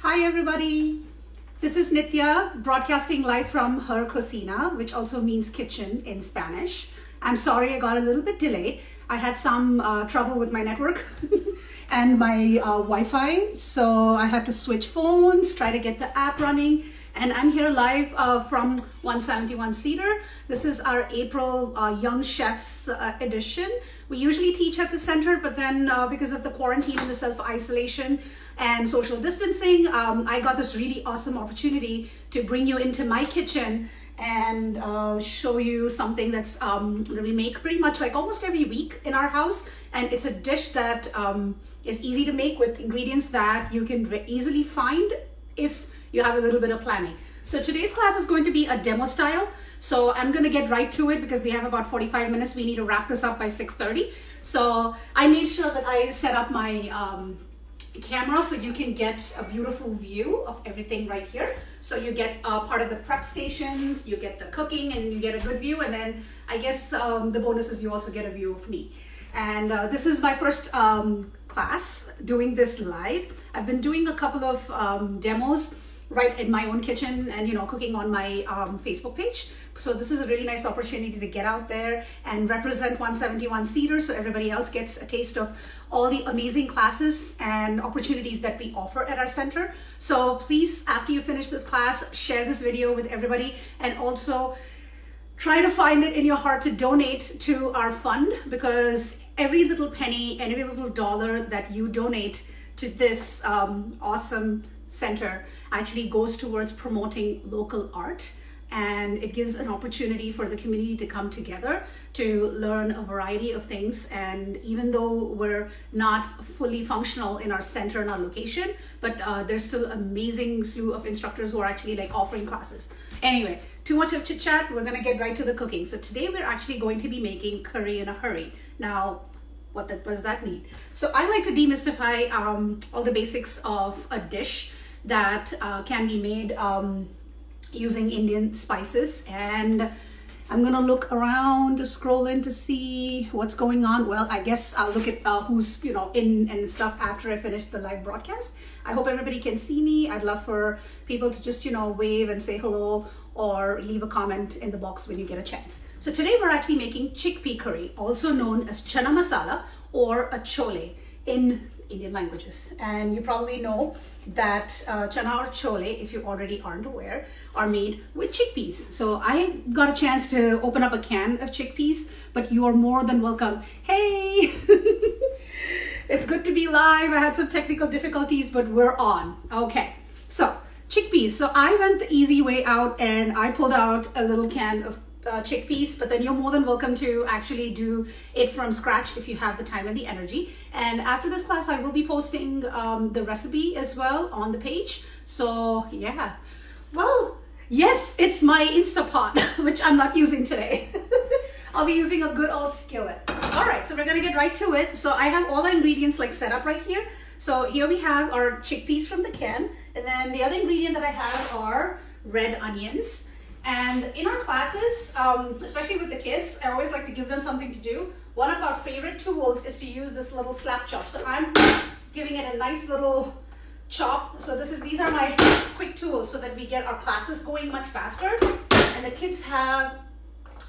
Hi everybody, this is Nithya broadcasting live from her cocina, which also means kitchen in Spanish. I'm sorry I got a little bit delayed. I had some trouble with my network and my Wi-Fi, so I had to switch phones, try to get the app running, and I'm here live from 171 Cedar. This is our April Young Chefs edition. We usually teach at the center, but then because of the quarantine and the self-isolation and social distancing, I got this really awesome opportunity to bring you into my kitchen and show you something that's that we make pretty much like almost every week in our house. And it's a dish that is easy to make with ingredients that you can easily find if you have a little bit of planning. So today's class is going to be a demo style. So I'm going to get right to it because we have about 45 minutes. We need to wrap this up by 6:30. So I made sure that I set up my camera so you can get a beautiful view of everything right here. So you get part of the prep stations, you get the cooking, and you get a good view. And then I guess the bonus is you also get a view of me. And this is my first class doing this live. I've been doing a couple of demos right in my own kitchen and cooking on my Facebook page. So this is a really nice opportunity to get out there and represent 171 Cedar so everybody else gets a taste of all the amazing classes and opportunities that we offer at our center. So please, after you finish this class, share this video with everybody and also try to find it in your heart to donate to our fund, because every little penny and every little dollar that you donate to this awesome center actually goes towards promoting local art, and it gives an opportunity for the community to come together to learn a variety of things. And even though we're not fully functional in our center and our location, but there's still amazing slew of instructors who are actually like offering classes. Anyway, too much of chit chat, we're gonna get right to the cooking. So today we're actually going to be making curry in a hurry. Now, what does that mean? So I like to demystify all the basics of a dish that can be made using Indian spices, and I'm gonna look around to scroll in to see what's going on. Well, I guess I'll look at who's in and stuff after I finish the live broadcast. I hope everybody can see me. I'd love for people to just wave and say hello or leave a comment in the box when you get a chance. So today we're actually making chickpea curry, also known as chana masala or a chole in Indian languages. And you probably know that chana or chole, if you already aren't aware, are made with chickpeas. So I got a chance to open up a can of chickpeas, but you are more than welcome. Hey, it's good to be live. I had some technical difficulties, but we're on. Okay, so chickpeas. So I went the easy way out and I pulled out a little can of chickpeas, but then you're more than welcome to actually do it from scratch if you have the time and the energy. And after this class, I will be posting the recipe as well on the page. So yeah, well, yes, it's my Instapot, which I'm not using today. I'll be using a good old skillet. All right, so we're gonna get right to it. So I have all the ingredients like set up right here. So here we have our chickpeas from the can, and then the other ingredient that I have are red onions. And in our classes, especially with the kids, I always like to give them something to do. One of our favorite tools is to use this little slap chop. So I'm giving it a nice little chop. So these are my quick tools so that we get our classes going much faster. And the kids have,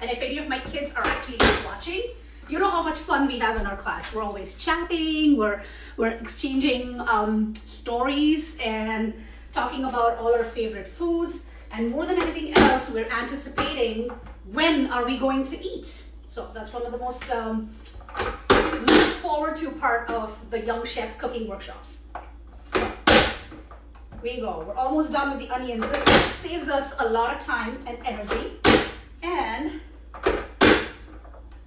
and if any of my kids are actually watching, you know how much fun we have in our class. We're always chatting, we're exchanging stories and talking about all our favorite foods. And more than anything else, we're anticipating when are we going to eat. So that's one of the most look forward to part of the Young Chefs cooking workshops. Here we go. We're almost done with the onions. This saves us a lot of time and energy and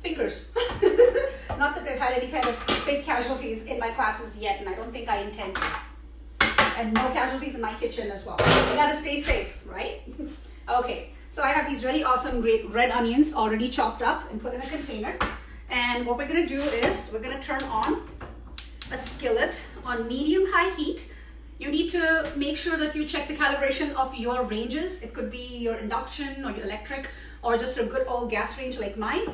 fingers. Not that they've had any kind of big casualties in my classes yet, and I don't think I intend to. And no casualties in my kitchen as well. We gotta stay safe, right? Okay, so I have these really awesome great red onions already chopped up and put in a container. And what we're gonna do is we're gonna turn on a skillet on medium-high heat. You need to make sure that you check the calibration of your ranges. It could be your induction or your electric or just a good old gas range like mine.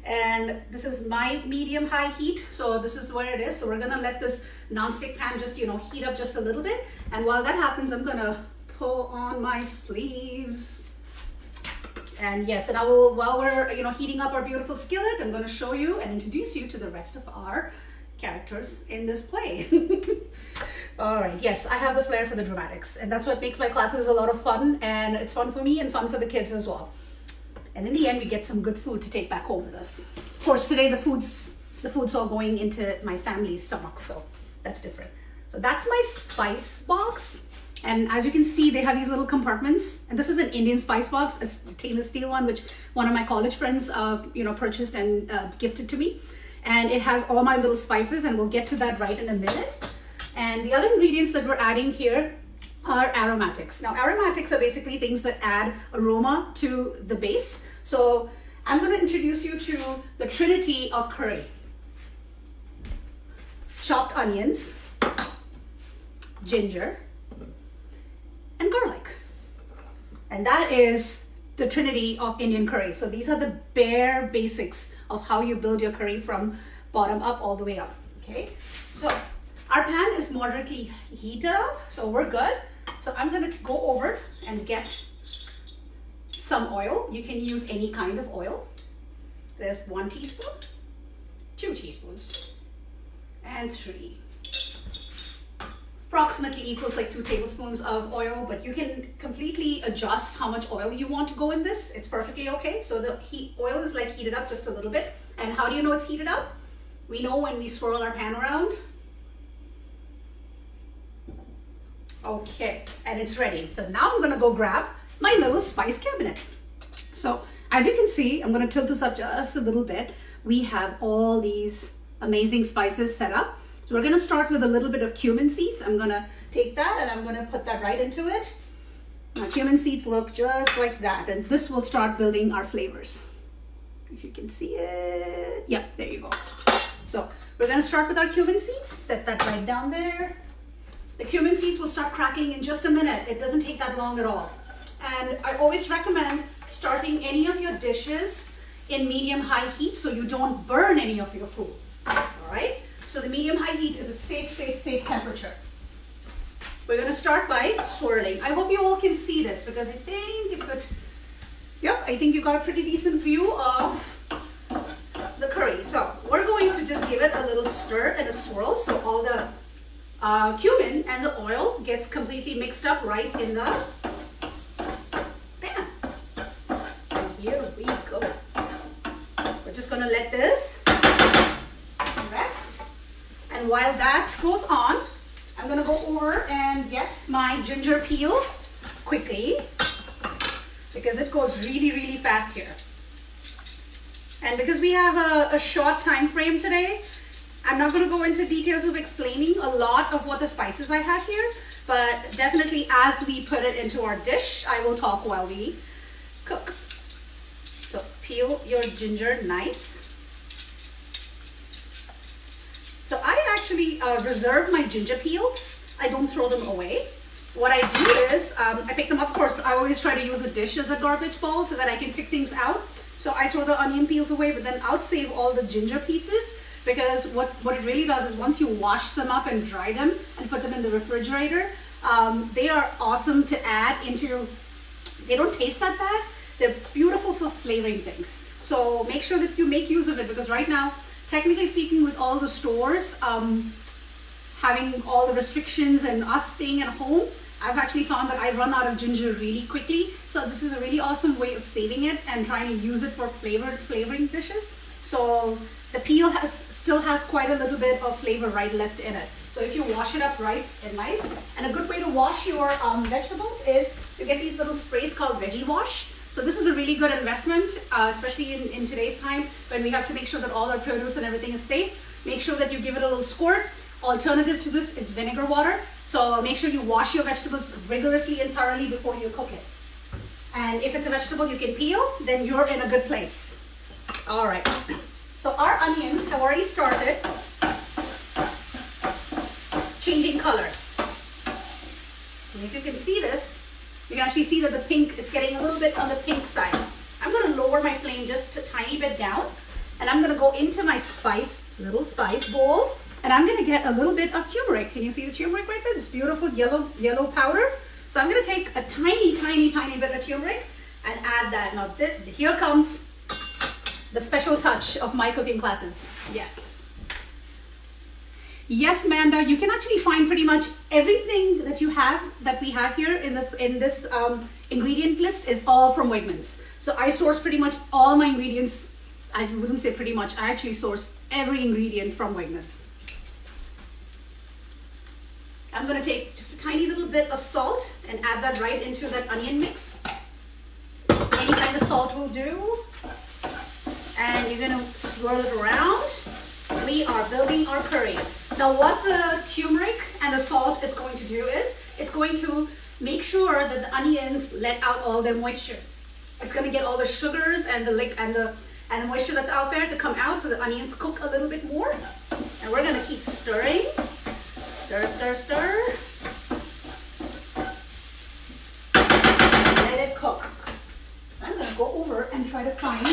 And this is my medium-high heat, so this is where it is. So we're gonna let this non-stick pan just heat up just a little bit, And while that happens, I'm gonna pull on my sleeves. And yes, and I will, while we're heating up our beautiful skillet, I'm gonna show you and introduce you to the rest of our characters in this play. All right, yes, I have the flair for the dramatics, and that's what makes my classes a lot of fun, and it's fun for me and fun for the kids as well. And in the end, we get some good food to take back home with us. Of course, today the food's all going into my family's stomach, so that's different. So that's my spice box. And as you can see, they have these little compartments. And this is an Indian spice box, a stainless steel one, which one of my college friends, purchased and gifted to me. And it has all my little spices, and we'll get to that right in a minute. And the other ingredients that we're adding here are aromatics. Now, aromatics are basically things that add aroma to the base. So I'm going to introduce you to the trinity of curry. Chopped onions, ginger, and garlic. And that is the trinity of Indian curry. So these are the bare basics of how you build your curry from bottom up all the way up. Okay, so our pan is moderately heated up, so we're good. So I'm going to go over and get some oil. You can use any kind of oil. There's 1 teaspoon, 2 teaspoons, and 3. Approximately equals like 2 tablespoons of oil, but you can completely adjust how much oil you want to go in this. It's perfectly okay. So the oil is like heated up just a little bit. And how do you know it's heated up? We know when we swirl our pan around. Okay, and it's ready. So now I'm gonna go grab my little spice cabinet. So as you can see, I'm gonna tilt this up just a little bit. We have all these amazing spices set up. So we're gonna start with a little bit of cumin seeds. I'm gonna take that and I'm gonna put that right into it. Now cumin seeds look just like that, and this will start building our flavors. If you can see it, yep, there you go. So we're gonna start with our cumin seeds. Set that right down there. The cumin seeds will start crackling in just a minute. It doesn't take that long at all. And I always recommend starting any of your dishes in medium-high heat so you don't burn any of your food. All right? So the medium-high heat is a safe temperature. We're gonna start by swirling. I hope you all can see this because I think I think you got a pretty decent view of the curry. So we're going to just give it a little stir and a swirl so all the cumin and the oil gets completely mixed up right in the pan. And here we go. We're just gonna let this rest. And while that goes on, I'm gonna go over and get my ginger peel quickly because it goes really fast here. And because we have a short time frame today, I'm not going to go into details of explaining a lot of what the spices I have here, but definitely as we put it into our dish, I will talk while we cook. So peel your ginger nice. So I actually reserve my ginger peels. I don't throw them away. What I do is I pick them up. Of course, I always try to use a dish as a garbage bowl so that I can pick things out. So I throw the onion peels away, but then I'll save all the ginger pieces. Because what it really does is once you wash them up and dry them and put them in the refrigerator, they are awesome to add into your, they don't taste that bad. They're beautiful for flavoring things. So make sure that you make use of it because right now, technically speaking, with all the stores having all the restrictions and us staying at home, I've actually found that I run out of ginger really quickly. So this is a really awesome way of saving it and trying to use it for flavoring dishes. So the peel still has quite a little bit of flavor right left in it. So if you wash it up right and nice, and a good way to wash your vegetables is to get these little sprays called Veggie Wash. So this is a really good investment, especially in today's time when we have to make sure that all our produce and everything is safe. Make sure that you give it a little squirt. Alternative to this is vinegar water. So make sure you wash your vegetables rigorously and thoroughly before you cook it. And if it's a vegetable you can peel, then you're in a good place. All right. So our onions have already started changing color. And if you can see this, you can actually see that the pink, it's getting a little bit on the pink side. I'm going to lower my flame just a tiny bit down, and I'm going to go into my little spice bowl, And I'm gonna get a little bit of turmeric. Can you see the turmeric right there? This beautiful yellow powder. So I'm gonna take a tiny bit of turmeric and add that. Now here comes the special touch of my cooking classes. Yes, Manda, you can actually find pretty much everything that we have here in this ingredient list is all from Wegmans. So I source pretty much all my ingredients. I wouldn't say pretty much, I actually source every ingredient from Wegmans. I'm gonna take just a tiny little bit of salt and add that right into that onion mix. Any kind of salt will do. And you're gonna swirl it around. We are building our curry. Now what the turmeric and the salt is going to do is, it's going to make sure that the onions let out all their moisture. It's gonna get all the sugars and the moisture that's out there to come out so the onions cook a little bit more. And we're gonna keep stirring. Stir, stir, stir. Let it cook. I'm gonna go over and try to find,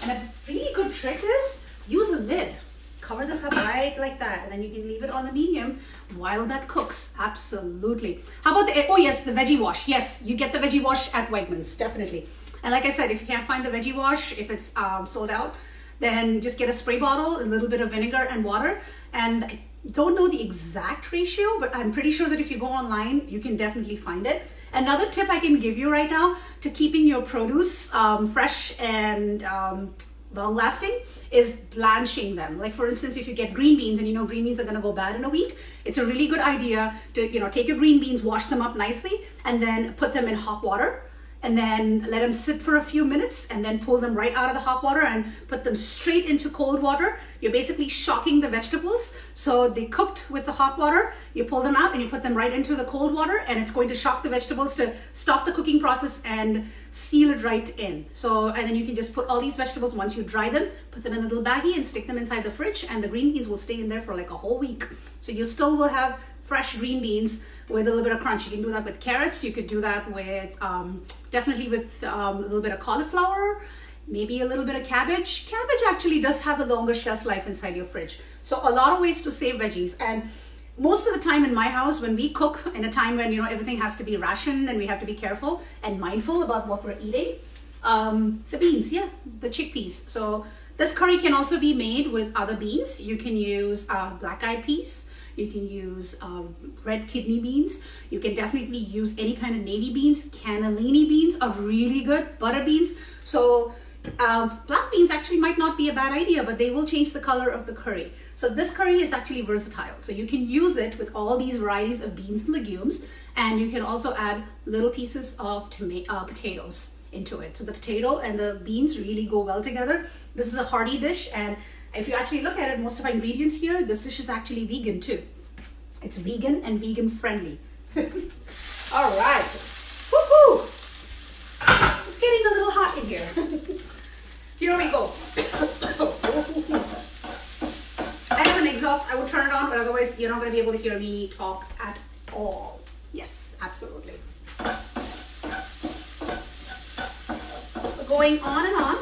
and a really good trick is, use a lid. Cover this up right like that, and then you can leave it on the medium while that cooks. Absolutely. How about the, oh yes, the veggie wash. Yes, you get the veggie wash at Wegmans, definitely. And like I said, if you can't find the veggie wash, if it's sold out, then just get a spray bottle, a little bit of vinegar and water. And I don't know the exact ratio, but I'm pretty sure that if you go online, you can definitely find it. Another tip I can give you right now to keeping your produce fresh and long lasting is blanching them. Like for instance, if you get green beans and you know green beans are going to go bad in a week, it's a really good idea to take your green beans, wash them up nicely, and then put them in hot water, and then let them sit for a few minutes, and then pull them right out of the hot water and put them straight into cold water. You're basically shocking the vegetables. So they cooked with the hot water, you pull them out and you put them right into the cold water, and it's going to shock the vegetables to stop the cooking process and seal it right in. So, and then you can just put all these vegetables, once you dry them, put them in a little baggie and stick them inside the fridge, and the green beans will stay in there for like a whole week. So you still will have fresh green beans with a little bit of crunch. You can do that with carrots. You could do that with, definitely with a little bit of cauliflower, maybe a little bit of cabbage. Cabbage actually does have a longer shelf life inside your fridge. So a lot of ways to save veggies. And most of the time in my house, when we cook in a time when, everything has to be rationed and we have to be careful and mindful about what we're eating, the beans, the chickpeas. So this curry can also be made with other beans. You can use black-eyed peas. You can use red kidney beans. You can definitely use any kind of navy beans. Cannellini beans are really good. Butter beans. So black beans actually might not be a bad idea, but they will change the color of the curry. So this curry is actually versatile. So you can use it with all these varieties of beans and legumes, and you can also add little pieces of potatoes into it. So the potato and the beans really go well together. This is a hearty dish, and if you actually look at it, most of our ingredients here, this dish is actually vegan too. It's vegan and vegan friendly. All right. Woohoo! It's getting a little hot in here. Here we go. I have an exhaust. I will turn it on, but otherwise you're not going to be able to hear me talk at all. Yes, absolutely. We're going on and on.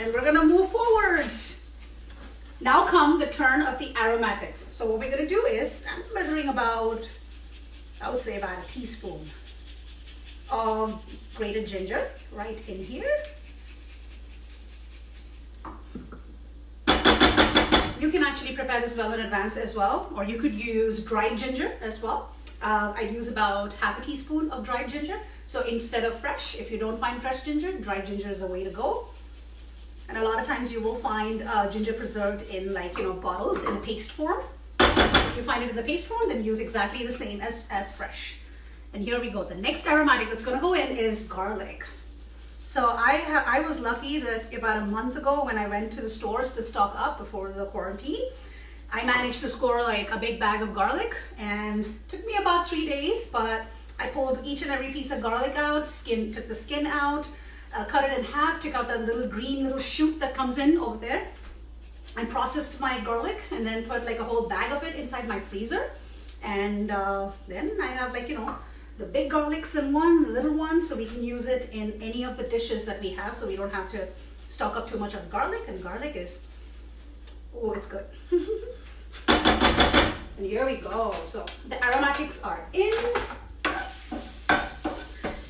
And we're gonna move forward. Now come the turn of the aromatics. So what we're gonna do is, I'm measuring about, I would say about a teaspoon of grated ginger right in here. You can actually prepare this well in advance as well, or you could use dried ginger as well. I use about half a teaspoon of dried ginger. So instead of fresh, if you don't find fresh ginger, dried ginger is the way to go. And a lot of times you will find ginger preserved in bottles in a paste form. If you find it in the paste form, then use exactly the same as fresh. And here we go. The next aromatic that's going to go in is garlic. So I was lucky that about a month ago when I went to the stores to stock up before the quarantine, I managed to score like a big bag of garlic, and it took me about 3 days, but I pulled each and every piece of garlic out, took the skin out, cut it in half, took out that little green little shoot that comes in over there, and processed my garlic, and then put like a whole bag of it inside my freezer. And then I have the big garlics in one, the little one, so we can use it in any of the dishes that we have, so we don't have to stock up too much of garlic. And garlic is Oh, it's good. And here we go. So the aromatics are in.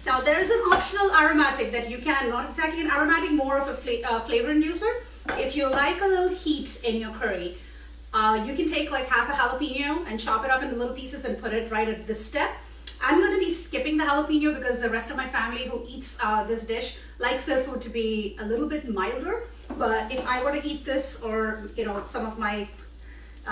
Now there's an optional aromatic that you can, not exactly an aromatic, more of a flavor inducer. If you like a little heat in your curry, you can take like half a jalapeno and chop it up into little pieces and put it right at this step. I'm going to be skipping the jalapeno because the rest of my family who eats this dish likes their food to be a little bit milder. But if I were to eat this, or some of my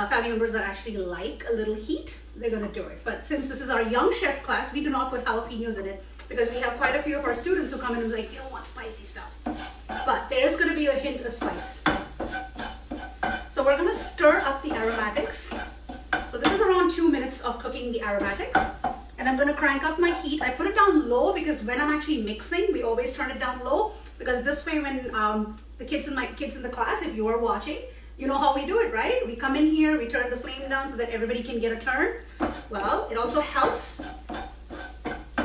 family members that actually like a little heat, they're going to do it. But since this is our young chef's class, we do not put jalapenos in it because we have quite a few of our students who come in and be like, they don't want spicy stuff. But there's going to be a hint of spice. So we're going to stir up the aromatics. So this is around 2 minutes of cooking the aromatics. And I'm going to crank up my heat. I put it down low because when I'm actually mixing, we always turn it down low. Because this way when the kids in the class, if you are watching, you know how we do it, right? We come in here, we turn the flame down so that everybody can get a turn. Well, it also helps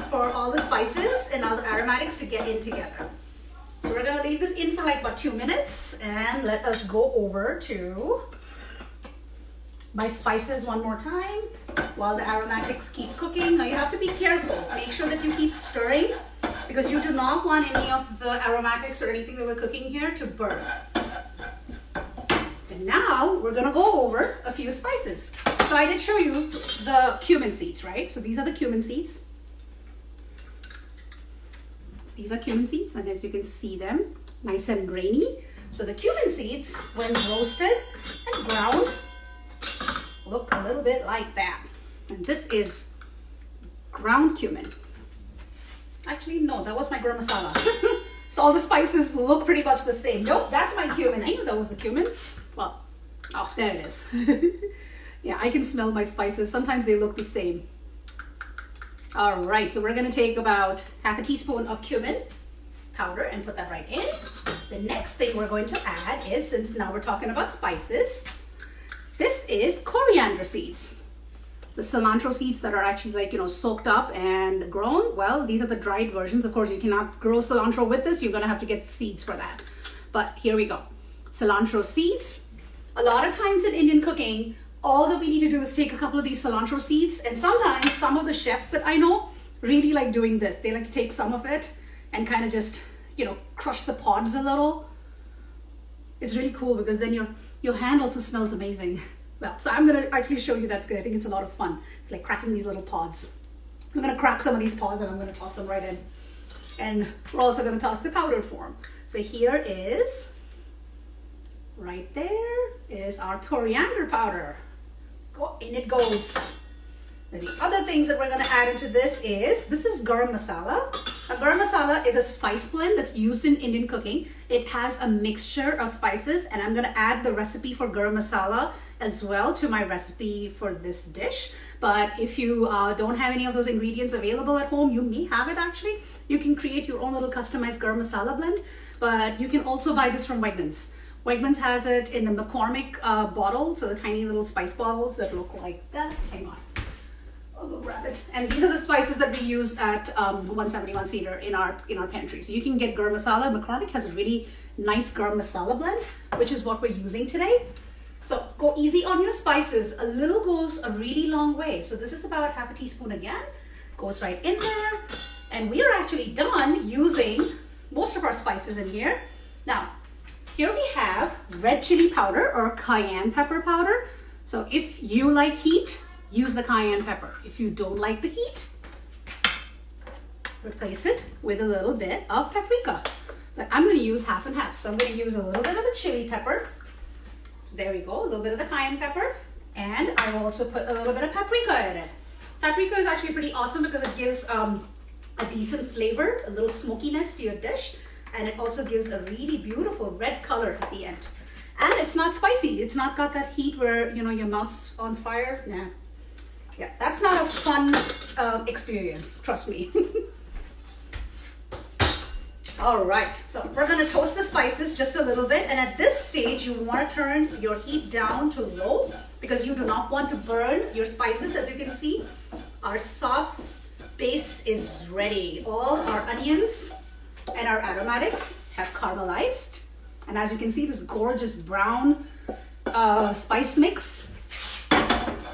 for all the spices and all the aromatics to get in together. So we're going to leave this in for like about 2 minutes and let us go over to my spices one more time while the aromatics keep cooking. Now you have to be careful. Make sure that you keep stirring because you do not want any of the aromatics or anything that we're cooking here to burn. And now we're going to go over a few spices. So I did show you the cumin seeds, right? So these are the cumin seeds. These are cumin seeds, and as you can see them, nice and grainy. So the cumin seeds, when roasted and ground, look a little bit like that. And this is ground cumin. Actually, no, that was my garam masala. So all the spices look pretty much the same. Nope, that's my cumin. I knew that was the cumin. Well, oh, there it is. Yeah, I can smell my spices. Sometimes they look the same. All right, so we're going to take about half a teaspoon of cumin powder and put that right in. The next thing we're going to add is, since now we're talking about spices, this is coriander seeds. The cilantro seeds that are actually like, soaked up and grown. Well, these are the dried versions. Of course, you cannot grow cilantro with this. You're going to have to get seeds for that. But here we go. Cilantro seeds. A lot of times in Indian cooking, all that we need to do is take a couple of these cilantro seeds, and sometimes some of the chefs that I know really like doing this. They like to take some of it and kind of just, crush the pods a little. It's really cool because then your hand also smells amazing. Well, so I'm going to actually show you that because I think it's a lot of fun. It's like cracking these little pods. I'm going to crack some of these pods and I'm going to toss them right in. And we're also going to toss the powdered form. So here is, right there is our coriander powder. In it goes. And the other things that we're going to add into this is garam masala. Now, garam masala is a spice blend that's used in Indian cooking. It has a mixture of spices, and I'm going to add the recipe for garam masala as well to my recipe for this dish. But if you don't have any of those ingredients available at home, you may have it actually. You can create your own little customized garam masala blend, but you can also buy this from Wegmans. Wegmans has it in the McCormick bottle, so the tiny little spice bottles that look like that. Hang on, I'll go grab it. And these are the spices that we use at 171 Cedar in our pantry. So you can get garam masala. McCormick has a really nice garam masala blend, which is what we're using today. So go easy on your spices. A little goes a really long way. So this is about half a teaspoon again. Goes right in there. And we are actually done using most of our spices in here. Now, here we have red chili powder or cayenne pepper powder. So if you like heat, use the cayenne pepper. If you don't like the heat, replace it with a little bit of paprika. But I'm going to use half and half. So I'm going to use a little bit of the chili pepper. So there we go, a little bit of the cayenne pepper. And I will also put a little bit of paprika in it. Paprika is actually pretty awesome because it gives a decent flavor, a little smokiness to your dish. And it also gives a really beautiful red color at the end. And it's not spicy. It's not got that heat where, your mouth's on fire. Nah. Yeah, that's not a fun experience, trust me. All right, so we're gonna toast the spices just a little bit. And at this stage, you wanna turn your heat down to low because you do not want to burn your spices. As you can see, our sauce base is ready. All our onions and our aromatics have caramelized. And as you can see, this gorgeous brown spice mix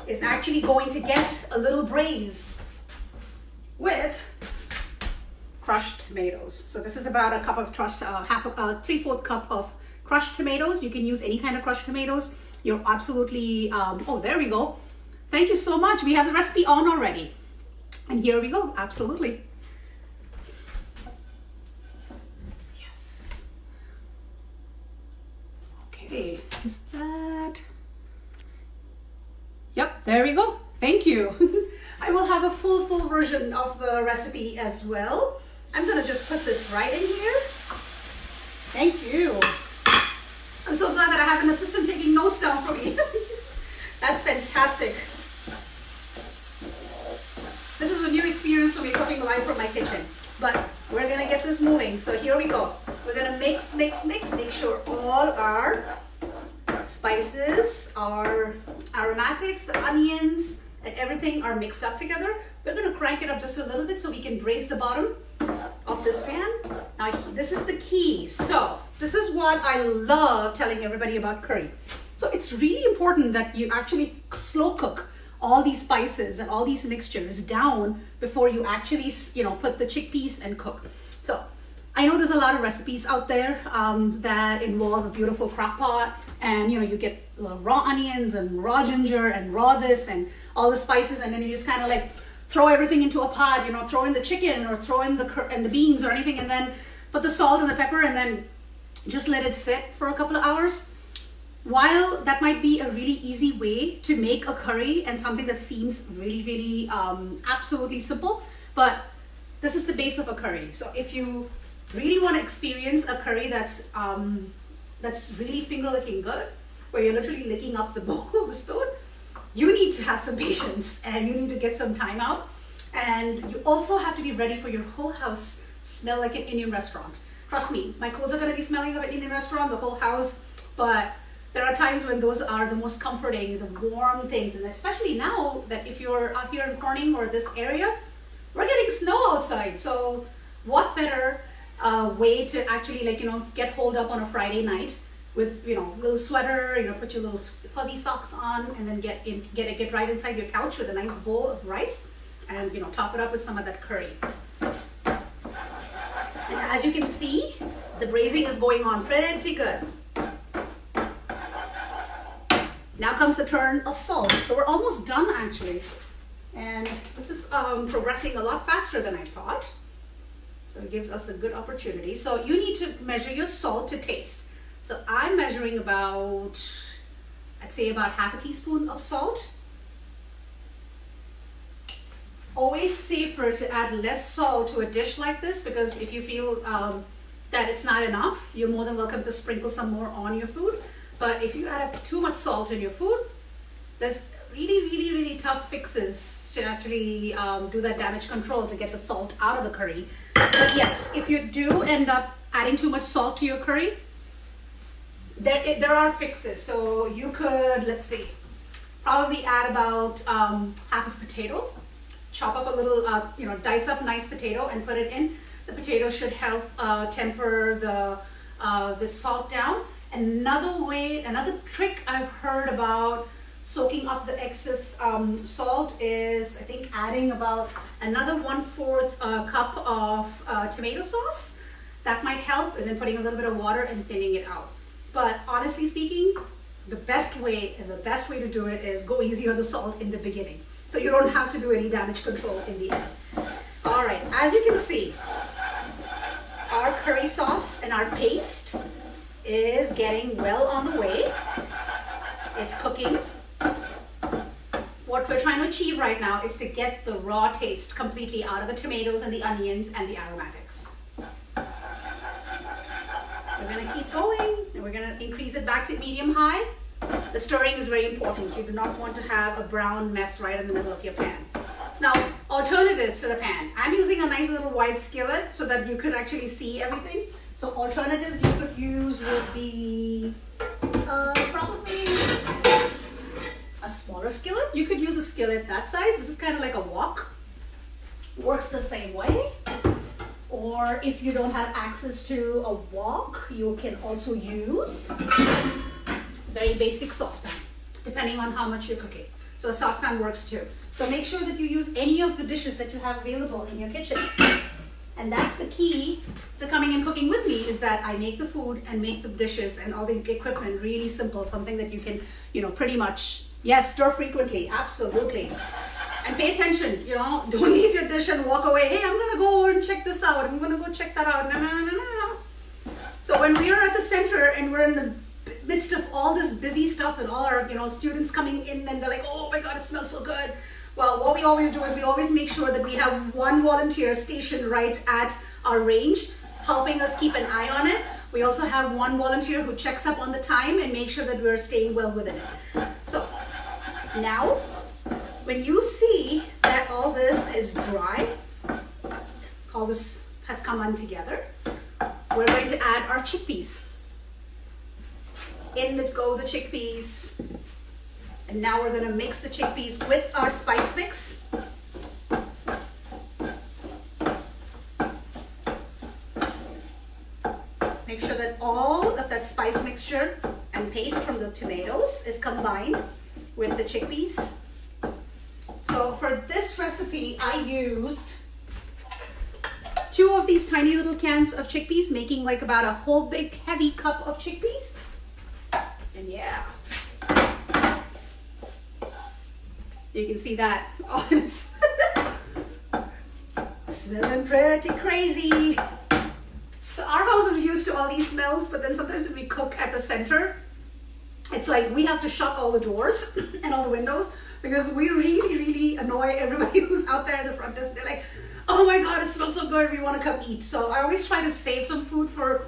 is actually going to get a little braise with crushed tomatoes. So this is about a cup of crushed, 3/4 cup of crushed tomatoes. You can use any kind of crushed tomatoes. You're absolutely, oh, there we go. Thank you so much. We have the recipe on already. And here we go, absolutely. Yes. Okay, is that? Yep, there we go. Thank you. I will have a full version of the recipe as well. I'm gonna just put this right in here. Thank you. I'm so glad that I have an assistant taking notes down for me. That's fantastic. This is a new experience for me, cooking live from my kitchen. But we're gonna get this moving. So here we go. We're gonna mix, make sure all our spices, our aromatics, the onions, and everything are mixed up together. We're gonna crank it up just a little bit so we can braise the bottom of this pan. Now this is the key. So this is what I love telling everybody about curry. So it's really important that you actually slow cook all these spices and all these mixtures down before you actually, put the chickpeas and cook. So I know there's a lot of recipes out there that involve a beautiful crock pot, and you get raw onions and raw ginger and raw this and all the spices, and then you just kind of like throw everything into a pot, throw in the chicken or throw in the beans or anything, and then put the salt and the pepper and then just let it sit for a couple of hours. While that might be a really easy way to make a curry and something that seems really absolutely simple, but this is the base of a curry. So if you really want to experience a curry that's really finger licking good, where you're literally licking up the bowl of the spoon, you need to have some patience and you need to get some time out. And you also have to be ready for your whole house smell like an Indian restaurant. Trust me, my clothes are going to be smelling of an Indian restaurant, the whole house, but there are times when those are the most comforting, the warm things. And especially now that if you're out here in Corning or this area, we're getting snow outside. So what better way to actually get holed up on a Friday night with little sweater, put your little fuzzy socks on, and then get right inside your couch with a nice bowl of rice, and top it up with some of that curry. And as you can see, the braising is going on pretty good. Now comes the turn of salt. So we're almost done actually, and this is progressing a lot faster than I thought. So it gives us a good opportunity. So you need to measure your salt to taste. So I'm measuring about, I'd say about half a teaspoon of salt. Always safer to add less salt to a dish like this, because if you feel that it's not enough, you're more than welcome to sprinkle some more on your food. But if you add up too much salt in your food, there's really tough fixes to actually do that damage control to get the salt out of the curry. But yes, if you do end up adding too much salt to your curry, there are fixes. So you could, let's see, probably add about half a potato, chop up a little, dice up nice potato and put it in. The potato should help temper the salt down. Another trick I've heard about soaking up the excess salt is, I think, adding about another 1/4 cup of tomato sauce. That might help, and then putting a little bit of water and thinning it out. But honestly speaking, the best way to do it is go easy on the salt in the beginning, so you don't have to do any damage control in the end. All right, as you can see, our curry sauce and our paste is getting well on the way. It's cooking. What we're trying to achieve right now is to get the raw taste completely out of the tomatoes and the onions and the aromatics. We're gonna keep going, and we're gonna increase it back to medium-high. The stirring is very important. You do not want to have a brown mess right in the middle of your pan. Now, alternatives to the pan. I'm using a nice little wide skillet so that you could actually see everything. So alternatives you could use would be probably a smaller skillet. You could use a skillet that size. This is kind of like a wok. Works the same way. Or if you don't have access to a wok, you can also use very basic saucepan, depending on how much you're cooking. So a saucepan works too. So make sure that you use any of the dishes that you have available in your kitchen. And that's the key to coming and cooking with me, is that I make the food and make the dishes and all the equipment really simple, something that you can, pretty much, yes, stir frequently, absolutely. And pay attention, don't leave your dish and walk away. Hey, I'm gonna go and check this out. I'm gonna go check that out. No. So when we are at the center and we're in the midst of all this busy stuff and all our, students coming in and they're like, oh my God, it smells so good. Well, what we always do is we always make sure that we have one volunteer stationed right at our range, helping us keep an eye on it. We also have one volunteer who checks up on the time and makes sure that we're staying well within it. So now, when you see that all this is dry, all this has come on together, we're going to add our chickpeas. In go the chickpeas. And now we're going to mix the chickpeas with our spice mix. Make sure that all of that spice mixture and paste from the tomatoes is combined with the chickpeas. So for this recipe, I used 2 of these tiny little cans of chickpeas, making like about a whole big heavy cup of chickpeas. And yeah. You can see that. Oh, it's smelling pretty crazy. So our house is used to all these smells, but then sometimes when we cook at the center, it's like we have to shut all the doors and all the windows because we really annoy everybody who's out there in the front desk. They're like, oh my God, it smells so good, we want to come eat. So I always try to save some food for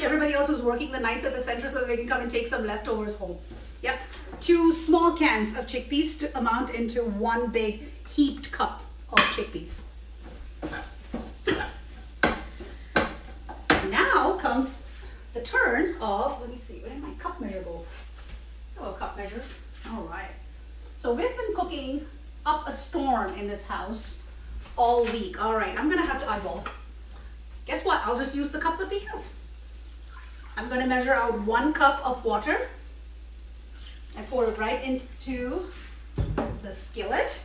everybody else who's working the nights at the center so that they can come and take some leftovers home. Yep. 2 small cans of chickpeas to amount into 1 big heaped cup of chickpeas. Now comes the turn of, let me see, where did my cup measure go? Oh, cup measures. All right. So we've been cooking up a storm in this house all week. All right, I'm gonna have to eyeball. Guess what? I'll just use the cup that we have. I'm gonna measure out 1 cup of water. I pour it right into the skillet.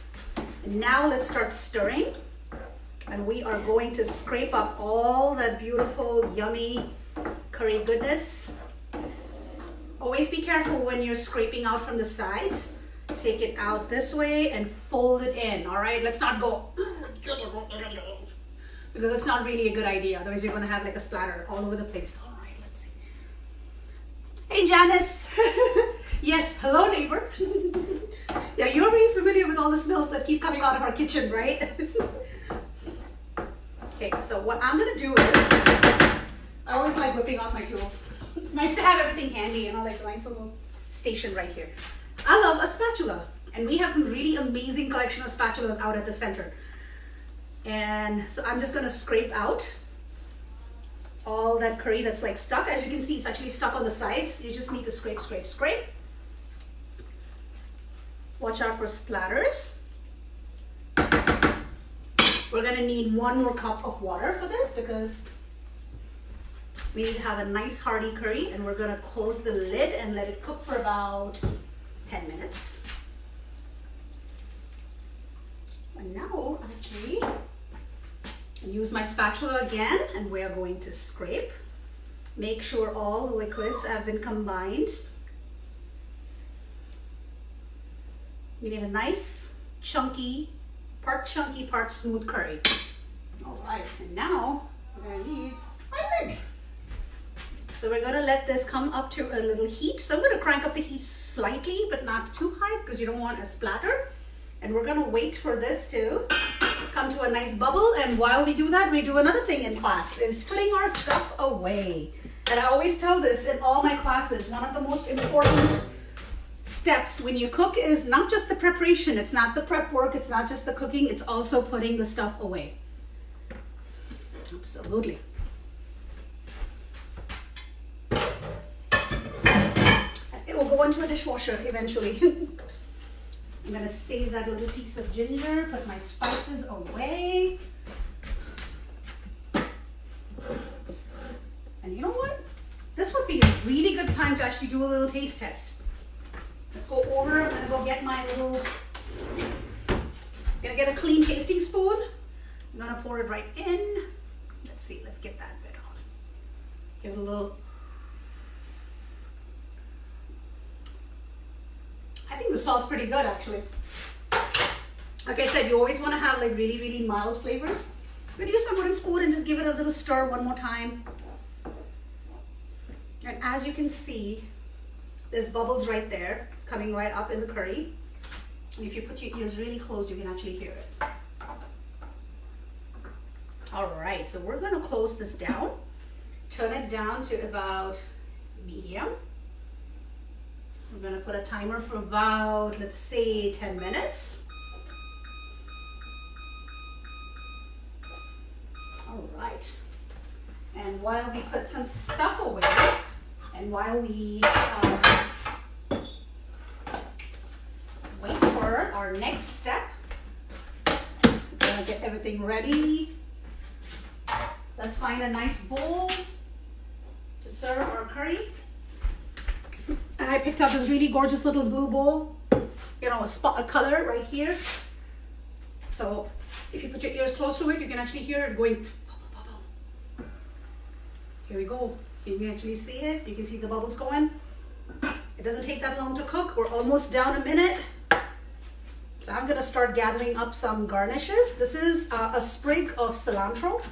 And now let's start stirring. And we are going to scrape up all that beautiful, yummy curry goodness. Always be careful when you're scraping out from the sides. Take it out this way and fold it in, all right? Let's not go, because that's not really a good idea. Otherwise you're gonna have like a splatter all over the place. All right, let's see. Hey, Janice. Yes, hello, neighbor. Yeah, you're very familiar with all the smells that keep coming out of our kitchen, right? Okay, so what I'm gonna do is, I always like whipping out my tools. It's nice to have everything handy, like a nice little station right here. I love a spatula, and we have some really amazing collection of spatulas out at the center. And so I'm just gonna scrape out all that curry that's like stuck. As you can see, it's actually stuck on the sides. You just need to scrape. Watch out for splatters. We're gonna need 1 more cup of water for this because we need to have a nice hearty curry, and we're gonna close the lid and let it cook for about 10 minutes. And now, actually, I use my spatula again, and we are going to scrape. Make sure all the liquids have been combined. We need a nice, part chunky, part smooth curry. All right, and now we're gonna need my lid. So we're gonna let this come up to a little heat. So I'm gonna crank up the heat slightly, but not too high because you don't want a splatter. And we're gonna wait for this to come to a nice bubble. And while we do that, we do another thing in class, is putting our stuff away. And I always tell this in all my classes, one of the most important steps when you cook is not just the preparation, it's not the prep work, it's not just the cooking, it's also putting the stuff away. Absolutely. It will go into a dishwasher eventually. I'm gonna save that little piece of ginger, put my spices away. And you know what? This would be a really good time to to actually do a little taste test. Let's go over. I'm gonna go get my little, gonna get a clean tasting spoon. I'm gonna pour it right in. Let's see, let's get that bit out. Give it a little. I think the salt's pretty good actually. Like I said, you always want to have like really, really mild flavors. I'm gonna use my wooden spoon and just give it a little stir one more time. And as you can see, there's bubbles right there coming right up in the curry. And if you put your ears really close, you can actually hear it. All right, so we're gonna close this down, turn it down to about medium. We're gonna put a timer for about, let's say 10 minutes. All right, and while we put some stuff away, and while we wait for our next step, we're gonna get everything ready. Let's find a nice bowl to serve our curry. And I picked up this really gorgeous little blue bowl, you know, a color right here. So if you put your ears close to it, you can actually hear it going bubble, bubble. Here we go. You can actually see it. You can see the bubbles going. It doesn't take that long to cook. We're almost down a minute. So I'm gonna start gathering up some garnishes. This is a sprig of cilantro.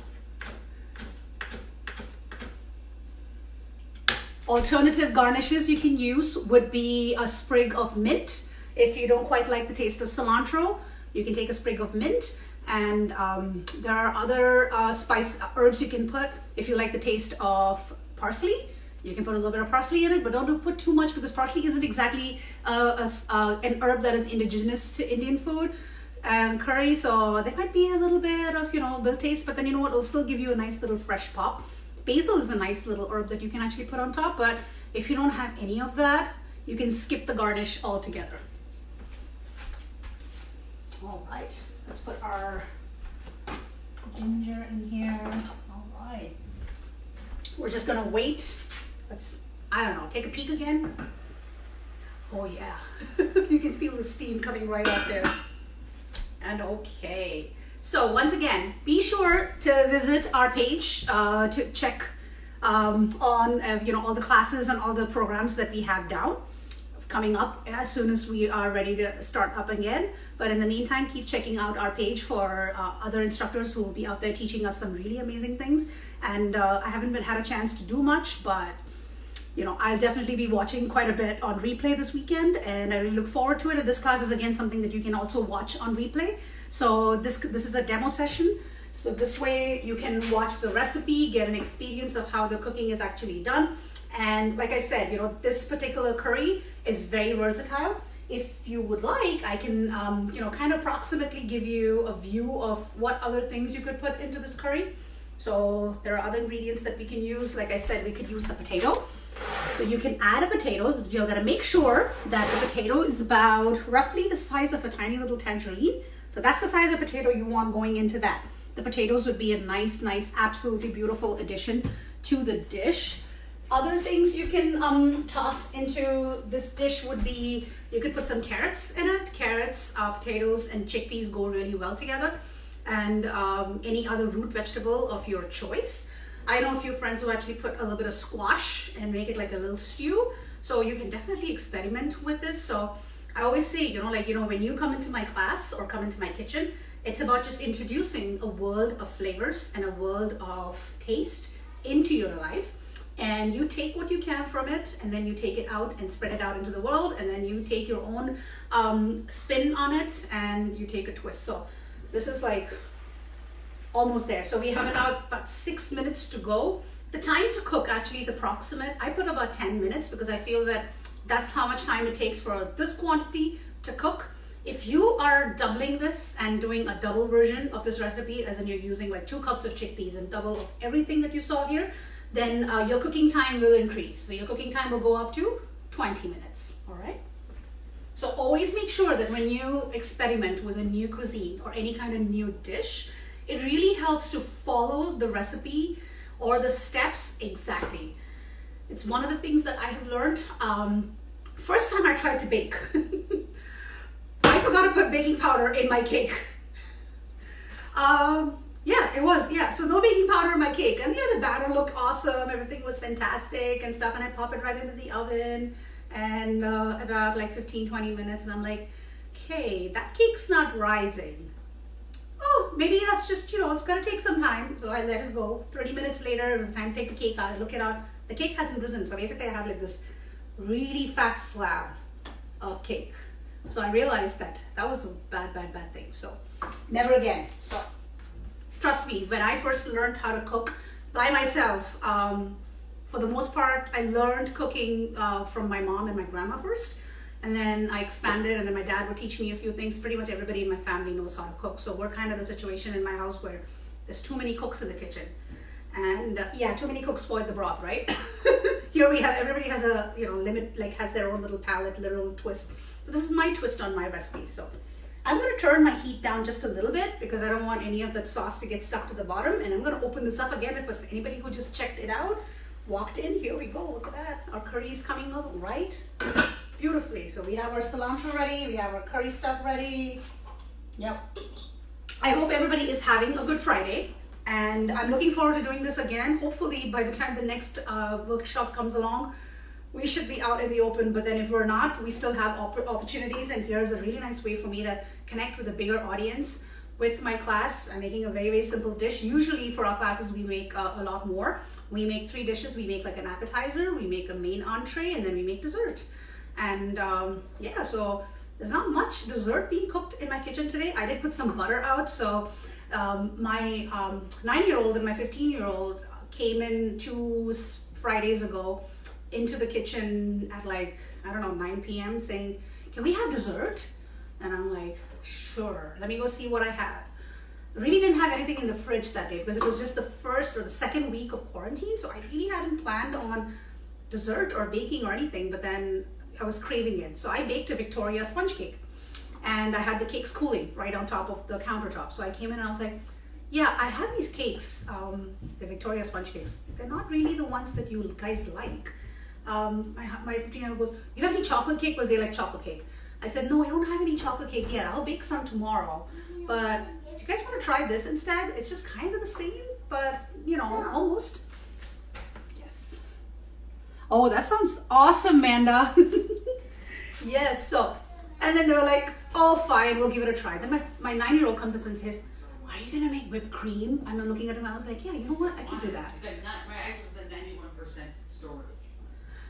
Alternative garnishes you can use would be a sprig of mint. If you don't quite like the taste of cilantro, you can take a sprig of mint, and there are other herbs you can put. If you like the taste of parsley, you can put a little bit of parsley in it, but don't put too much because parsley isn't exactly an herb that is indigenous to Indian food and curry, so there might be a little bit of, you know, the taste, but then you know what, it'll still give you a nice little fresh pop. Basil is a nice little herb that you can actually put on top, but if you don't have any of that, you can skip the garnish altogether. All right, let's put our ginger in here. All right, we're just gonna wait. Let's, I don't know, take a peek again. Oh yeah, you can feel the steam coming right out there. And okay. So once again, be sure to visit our page to check on you know, all the classes and all the programs that we have down coming up as soon as we are ready to start up again. But in the meantime, keep checking out our page for other instructors who will be out there teaching us some really amazing things. And I haven't had a chance to do much, but you know, I'll definitely be watching quite a bit on replay this weekend, and I really look forward to it. And this class is again something that you can also watch on replay. So this is a demo session. So this way you can watch the recipe, get an experience of how the cooking is actually done. And like I said, you know, this particular curry is very versatile. If you would like, I can, you know, kind of approximately give you a view of what other things you could put into this curry. So there are other ingredients that we can use. Like I said, we could use a potato. So you can add a potato. So you're gonna make sure that the potato is about roughly the size of a tiny little tangerine. So that's the size of potato you want going into that. The potatoes would be a nice, absolutely beautiful addition to the dish. Other things you can toss into this dish would be, you could put some carrots in it. Carrots, potatoes, and chickpeas go really well together. And any other root vegetable of your choice. I know a few friends who actually put a little bit of squash and make it like a little stew. So you can definitely experiment with this. So I always say, you know, like, you know, when you come into my class or come into my kitchen, it's about just introducing a world of flavors and a world of taste into your life. And you take what you can from it, and then you take it out and spread it out into the world, and then you take your own spin on it and you take a twist. So this is like almost there. So we have about 6 minutes to go. The time to cook actually is approximate. I put about 10 minutes because I feel that that's how much time it takes for this quantity to cook. If you are doubling this and doing a double version of this recipe, as in you're using like 2 cups of chickpeas and double of everything that you saw here, then your cooking time will increase. So your cooking time will go up to 20 minutes, all right? So always make sure that when you experiment with a new cuisine or any kind of new dish, it really helps to follow the recipe or the steps exactly. It's one of the things that I have learned. First time I tried to bake, I forgot to put baking powder in my cake. So no baking powder in my cake. And yeah, the batter looked awesome. Everything was fantastic and stuff. And I pop it right into the oven and about like 15-20 minutes. And I'm like, okay, that cake's not rising. Oh, maybe that's just, it's gonna take some time. So I let it go. 30 minutes later, it was time to take the cake out. I look it out. The cake hasn't risen. So basically I had like this really fat slab of cake. So I realized that was a bad thing. So never again. So trust me, when I first learned how to cook by myself, for the most part, I learned cooking from my mom and my grandma first. And then I expanded, and then my dad would teach me a few things. Pretty much everybody in my family knows how to cook. So we're kind of the situation in my house where there's too many cooks in the kitchen. And too many cooks spoil the broth, right? Here we have, everybody has a, limit, like has their own little palate, little twist. So this is my twist on my recipe. So I'm going to turn my heat down just a little bit because I don't want any of that sauce to get stuck to the bottom. And I'm going to open this up again. If it's anybody who just checked it out, walked in, here we go. Look at that. Our curry is coming out right beautifully. So we have our cilantro ready. We have our curry stuff ready. Yep. I hope everybody is having a good Friday. And I'm looking forward to doing this again. Hopefully by the time the next workshop comes along, we should be out in the open. But then if we're not, we still have opportunities. And here's a really nice way for me to connect with a bigger audience with my class. I'm making a very, very simple dish. Usually for our classes, we make a lot more. We make 3 dishes. We make like an appetizer, we make a main entree, and then we make dessert. And so there's not much dessert being cooked in my kitchen today. I did put some butter out. So my 9-year-old and my 15-year-old came in 2 Fridays ago into the kitchen at like, 9 p.m. saying, can we have dessert? And I'm like, sure, let me go see what I have. Really didn't have anything in the fridge that day because it was just the first or the second week of quarantine. So I really hadn't planned on dessert or baking or anything, but then I was craving it. So I baked a Victoria sponge cake. And I had the cakes cooling right on top of the countertop. So I came in and I was like, yeah, I have these cakes, the Victoria sponge cakes. They're not really the ones that you guys like. My 15-year-old goes, you have any chocolate cake? Because they like chocolate cake. I said, no, I don't have any chocolate cake yet. I'll bake some tomorrow. But if you guys want to try this instead, it's just kind of the same, but almost. Yes. Oh, that sounds awesome, Manda. Yes, so. And then they were like, oh, fine, we'll give it a try. Then my 9-year-old comes up and says, are you going to make whipped cream? And I'm looking at him, I was like, yeah, you know what? I can do that. My ex was at 91% storage.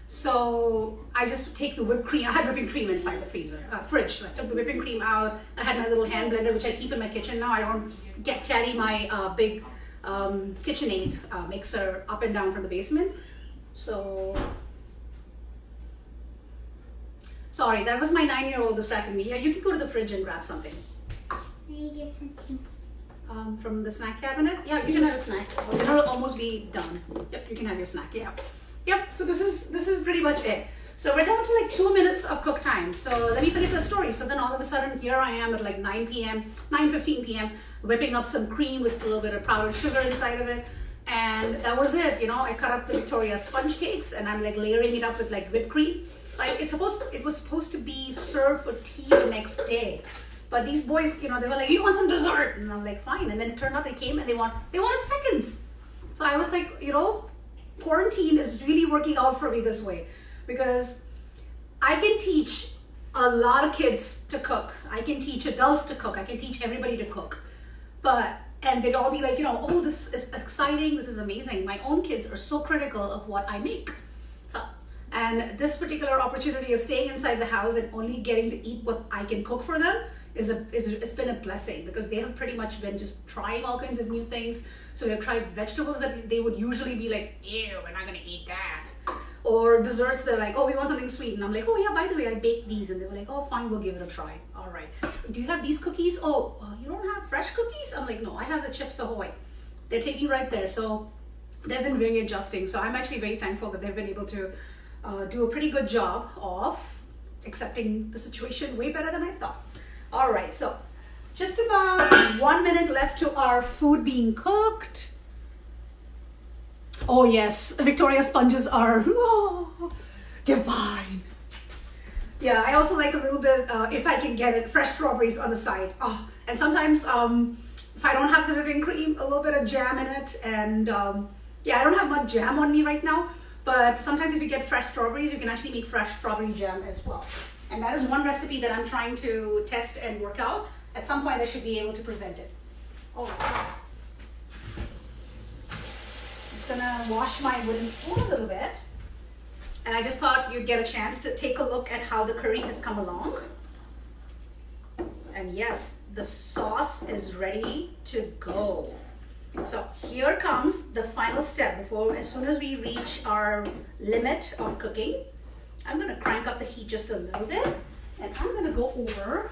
So I just take the whipped cream. I had whipping cream inside the fridge. So I took the whipping cream out. I had my little hand blender, which I keep in my kitchen now. I don't carry my big KitchenAid mixer up and down from the basement. So... Sorry, that was my 9-year-old distracting me. Yeah, you can go to the fridge and grab something. Can you get something? From the snack cabinet? Yeah, you can have a snack. It'll almost be done. Yep, you can have your snack. Yeah. Yep, so this is pretty much it. So we're down to like 2 minutes of cook time. So let me finish that story. So then all of a sudden, here I am at like 9:15 p.m., whipping up some cream with a little bit of powdered sugar inside of it. And that was it. I cut up the Victoria sponge cakes and I'm like layering it up with like whipped cream. Like it was supposed to be served for tea the next day, but these boys, they were like, "You want some dessert?" And I'm like, "Fine." And then it turned out they came and they wanted seconds. So I was like, quarantine is really working out for me this way because I can teach a lot of kids to cook. I can teach adults to cook. I can teach everybody to cook, and they'd all be like, "Oh, this is exciting. This is amazing." My own kids are so critical of what I make. And this particular opportunity of staying inside the house and only getting to eat what I can cook for them it's been a blessing because they have pretty much been just trying all kinds of new things. So they've tried vegetables that they would usually be like, ew, we're not gonna eat that. Or desserts, they're like, oh, we want something sweet. And I'm like, oh yeah, by the way, I baked these. And they were like, oh, fine, we'll give it a try. All right. Do you have these cookies? Oh, you don't have fresh cookies? I'm like, no, I have the Chips Ahoy. They're taking right there. So they've been very adjusting. So I'm actually very thankful that they've been able to do a pretty good job of accepting the situation way better than I thought. All right, so just about 1 minute left to our food being cooked. Oh yes, Victoria sponges are divine. Yeah, I also like a little bit, if I can get it, fresh strawberries on the side. Oh, and sometimes if I don't have the whipping cream, a little bit of jam in it. And yeah, I don't have much jam on me right now, but sometimes if you get fresh strawberries, you can actually make fresh strawberry jam as well. And that is one recipe that I'm trying to test and work out. At some point, I should be able to present it. Oh, I'm just gonna wash my wooden spoon a little bit. And I just thought you'd get a chance to take a look at how the curry has come along. And yes, the sauce is ready to go. So here comes the final step. As soon as we reach our limit of cooking, I'm gonna crank up the heat just a little bit, and I'm gonna go over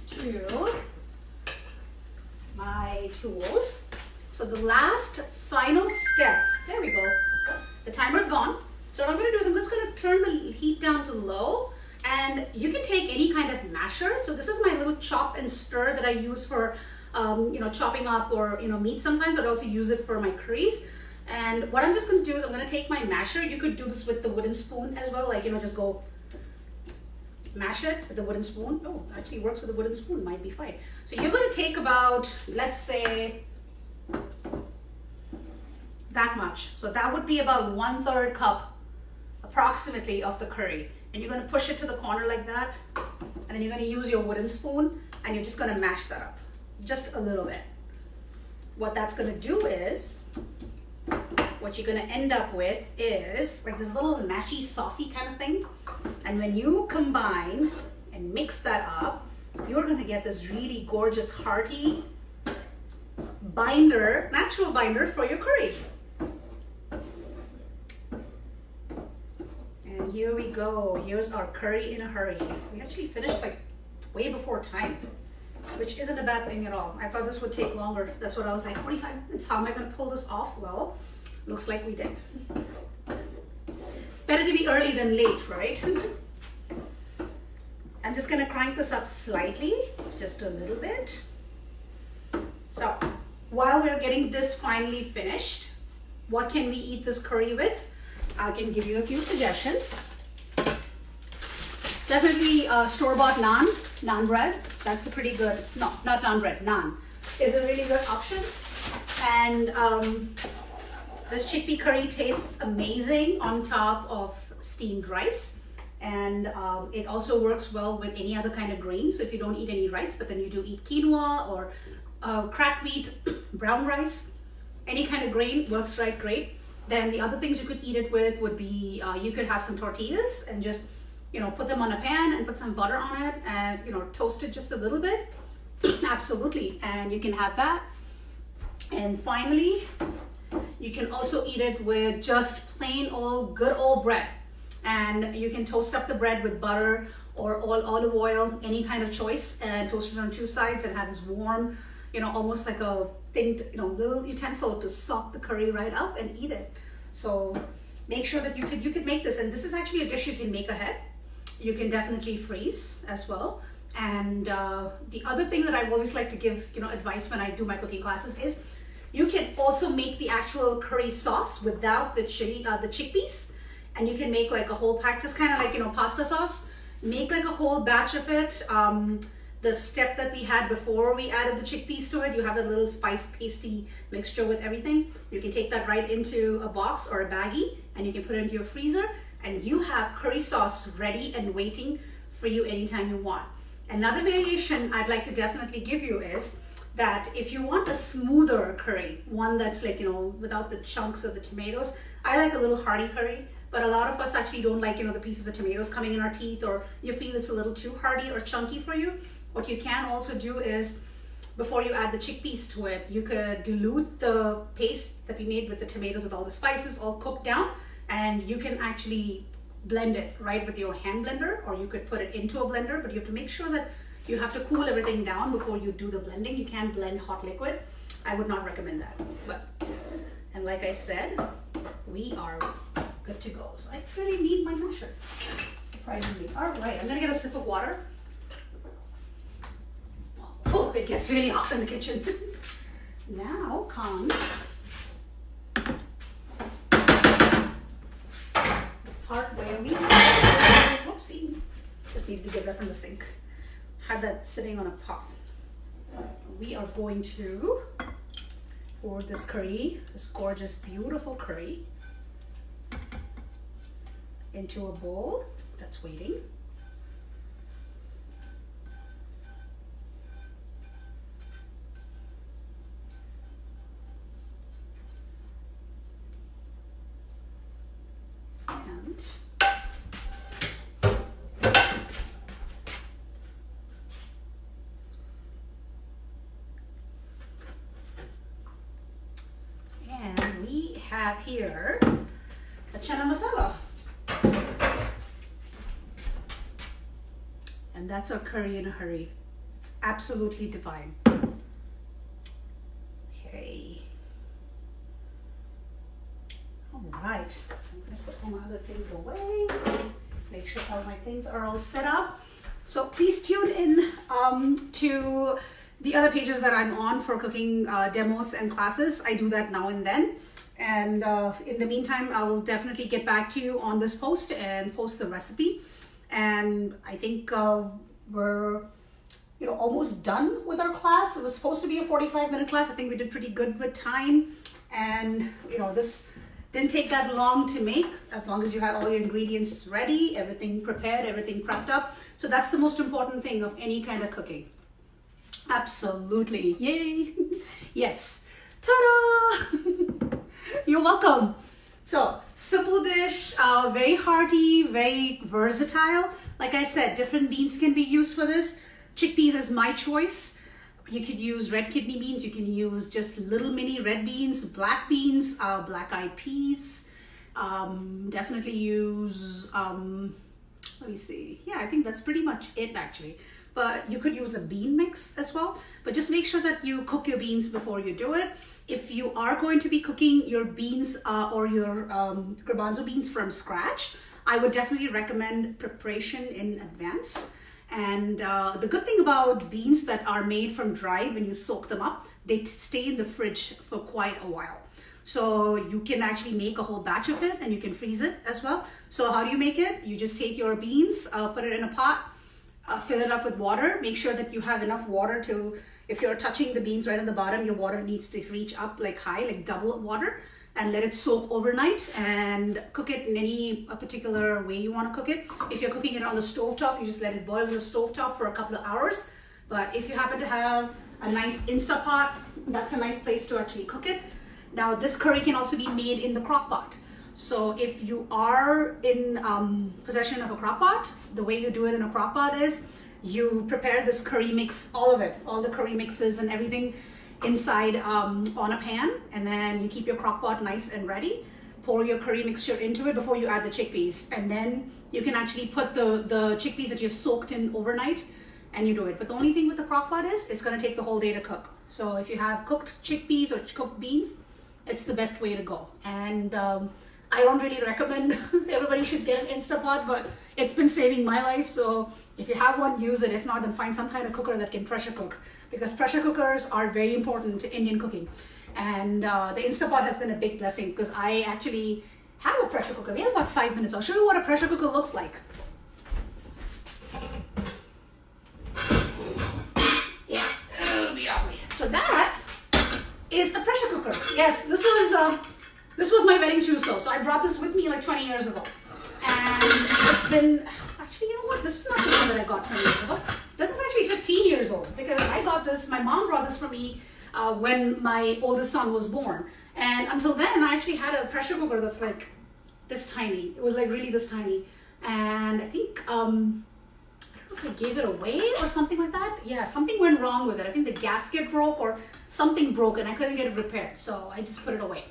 to my tools. So the last final step, there we go. The timer's gone. So what I'm gonna do is I'm just gonna turn the heat down to low, and you can take any kind of masher. So this is my little chop and stir that I use for chopping up or meat sometimes, but I also use it for my curries. And what I'm just going to do is I'm going to take my masher. You could do this with the wooden spoon as well, like just go mash it with the wooden spoon. Oh, actually works with the wooden spoon, might be fine. So you're going to take about, let's say, that much. So that would be about 1/3 cup approximately of the curry. And you're going to push it to the corner like that. And then you're going to use your wooden spoon and you're just going to mash that up just a little bit. What that's going to do is, what you're going to end up with is like this little mashy, saucy kind of thing. And when you combine and mix that up, you're going to get this really gorgeous, hearty binder, natural binder for your curry. And here we go. Here's our curry in a hurry. We actually finished like way before time, which isn't a bad thing at all. I thought this would take longer. That's what I was like, 45 minutes. How am I going to pull this off? Well, looks like we did. Better to be early than late, right? I'm just going to crank this up slightly, just a little bit. So while we're getting this finally finished, what can we eat this curry with? I can give you a few suggestions. Definitely store-bought naan bread. That's a pretty good, no, not naan bread, naan is a really good option. And this chickpea curry tastes amazing on top of steamed rice. And it also works well with any other kind of grain. So if you don't eat any rice, but then you do eat quinoa or cracked wheat, brown rice, any kind of grain works right great. Then the other things you could eat it with would be, you could have some tortillas and just, put them on a pan and put some butter on it and, toast it just a little bit. Absolutely. And you can have that. And finally, you can also eat it with just plain old, good old bread. And you can toast up the bread with butter or olive oil, any kind of choice, and toast it on two sides and have this warm, almost like a thing, little utensil to soak the curry right up and eat it. So make sure that you could make this. And this is actually a dish you can make ahead. You can definitely freeze as well. And the other thing that I always like to give, advice when I do my cooking classes is you can also make the actual curry sauce without the chickpeas. And you can make like a whole pack, just kind of like, pasta sauce. Make like a whole batch of it. The step that we had before we added the chickpeas to it, you have that little spice pasty mixture with everything. You can take that right into a box or a baggie and you can put it into your freezer and you have curry sauce ready and waiting for you anytime you want. Another variation I'd like to definitely give you is that if you want a smoother curry, one that's like, without the chunks of the tomatoes, I like a little hearty curry. But a lot of us actually don't like, the pieces of tomatoes coming in our teeth, or you feel it's a little too hearty or chunky for you. What you can also do is, before you add the chickpeas to it, you could dilute the paste that we made with the tomatoes with all the spices all cooked down, and you can actually blend it right with your hand blender, or you could put it into a blender, but you have to make sure that you have to cool everything down before you do the blending. You can't blend hot liquid. I would not recommend that. And like I said, we are good to go. So I really need my masher, surprisingly. All right, I'm gonna get a sip of water. Oh, it gets really hot in the kitchen. Now comes that from the sink. Had that sitting on a pot. We are going to pour this curry, this gorgeous, beautiful curry, into a bowl that's waiting. And we have here a chana masala. And that's our curry in a hurry. It's absolutely divine. Okay. All right. So I'm going to put all my other things away. Make sure all my things are all set up. So please tune in to the other pages that I'm on for cooking demos and classes. I do that now and then. And in the meantime, I will definitely get back to you on this post and post the recipe. And I think we're almost done with our class. It was supposed to be a 45-minute class. I think we did pretty good with time. And this didn't take that long to make, as long as you had all your ingredients ready, everything prepared, everything prepped up. So that's the most important thing of any kind of cooking. Absolutely. Yay. Yes. Ta-da! You're welcome. So, simple dish, very hearty, very versatile. Like I said, different beans can be used for this. Chickpeas is my choice. You could use red kidney beans. You can use just little mini red beans, black beans, black-eyed peas. Definitely use, let me see. Yeah, I think that's pretty much it actually. But you could use a bean mix as well. But just make sure that you cook your beans before you do it. If you are going to be cooking your beans or your garbanzo beans from scratch, I would definitely recommend preparation in advance. And the good thing about beans that are made from dried, when you soak them up, they stay in the fridge for quite a while. So you can actually make a whole batch of it and you can freeze it as well. So how do you make it? You just take your beans, put it in a pot, fill it up with water. Make sure that you have enough water to, if you're touching the beans right at the bottom, your water needs to reach up like high, like double water, and let it soak overnight and cook it in any particular way you want to cook it. If you're cooking it on the stovetop, you just let it boil on the stovetop for a couple of hours. But if you happen to have a nice Instapot, that's a nice place to actually cook it. Now this curry can also be made in the crock pot. So if you are in possession of a crock pot, the way you do it in a crock pot is you prepare this curry mix, all of it, all the curry mixes and everything inside on a pan, and then you keep your crock pot nice and ready. Pour your curry mixture into it before you add the chickpeas, and then you can actually put the chickpeas that you've soaked in overnight and you do it. But the only thing with the crock pot is it's going to take the whole day to cook. So if you have cooked chickpeas or cooked beans, it's the best way to go. And I don't really recommend everybody should get an Instapot, but it's been saving my life. So if you have one, use it. If not, then find some kind of cooker that can pressure cook, because pressure cookers are very important to Indian cooking. And the Instapot has been a big blessing because I actually have a pressure cooker. We have about 5 minutes. I'll show you what a pressure cooker looks like. Yeah, so that is a pressure cooker. Yes, this was my wedding trousseau. So I brought this with me like 20 years ago. And it's been, actually, you know what? This is not the one that I got 20 years ago. This is actually 15 years old because I got this, my mom brought this for me when my oldest son was born. And until then, I actually had a pressure cooker that's like this tiny. It was like really this tiny. And I think, I don't know if I gave it away or something like that. Yeah, something went wrong with it. I think the gasket broke or something broke and I couldn't get it repaired. So I just put it away.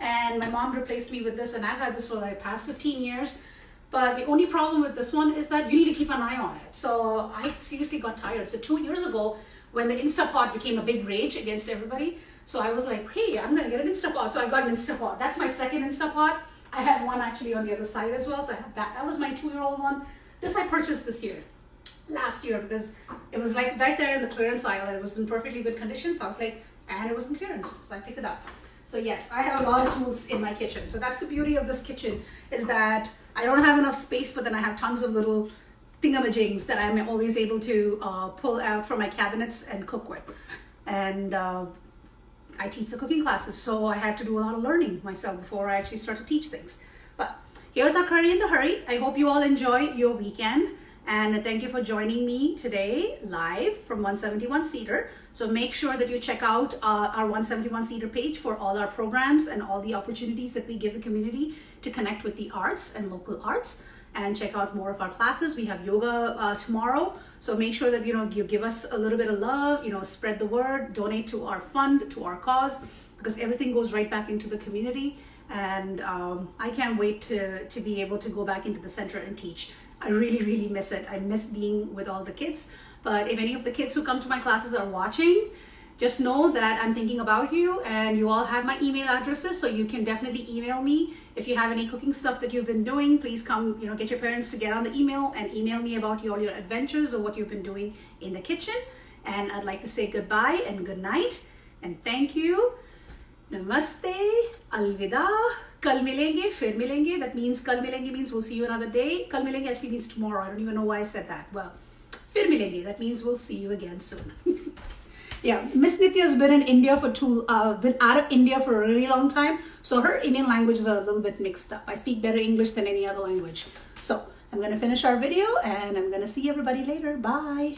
And my mom replaced me with this, and I've had this for like past 15 years. But the only problem with this one is that you need to keep an eye on it. So I seriously got tired. So 2 years ago, when the Instapot became a big rage against everybody, so I was like, hey, I'm gonna get an Instapot. So I got an Instapot. That's my second Instapot. I have one actually on the other side as well. So I have that. That was my 2-year-old one. This I purchased this year, last year, because it was like right there in the clearance aisle and it was in perfectly good condition. So I was like, and it was in clearance. So I picked it up. So yes, I have a lot of tools in my kitchen. So that's the beauty of this kitchen, is that I don't have enough space, but then I have tons of little thingamajigs that I'm always able to pull out from my cabinets and cook with. And I teach the cooking classes, so I had to do a lot of learning myself before I actually start to teach things. But here's our curry in the hurry. I hope you all enjoy your weekend. And thank you for joining me today live from 171 Cedar. So make sure that you check out our 171 Cedar page for all our programs and all the opportunities that we give the community to connect with the arts and local arts. And check out more of our classes. We have yoga tomorrow. So make sure that, you give us a little bit of love, spread the word, donate to our fund, to our cause, because everything goes right back into the community. And I can't wait to be able to go back into the center and teach. I really, really miss it. I miss being with all the kids. But if any of the kids who come to my classes are watching, just know that I'm thinking about you, and you all have my email addresses, so you can definitely email me. If you have any cooking stuff that you've been doing, please come, get your parents to get on the email and email me about all your adventures or what you've been doing in the kitchen. And I'd like to say goodbye and good night and thank you. Namaste, alvida, kal milenge, fir milenge. That means kal milenge means we'll see you another day. Kal milenge actually means tomorrow. I don't even know why I said that. Well, fir milenge, that means we'll see you again soon. Yeah, Miss Nithya's been in India been out of India for a really long time. So her Indian languages are a little bit mixed up. I speak better English than any other language. So I'm going to finish our video and I'm going to see everybody later. Bye.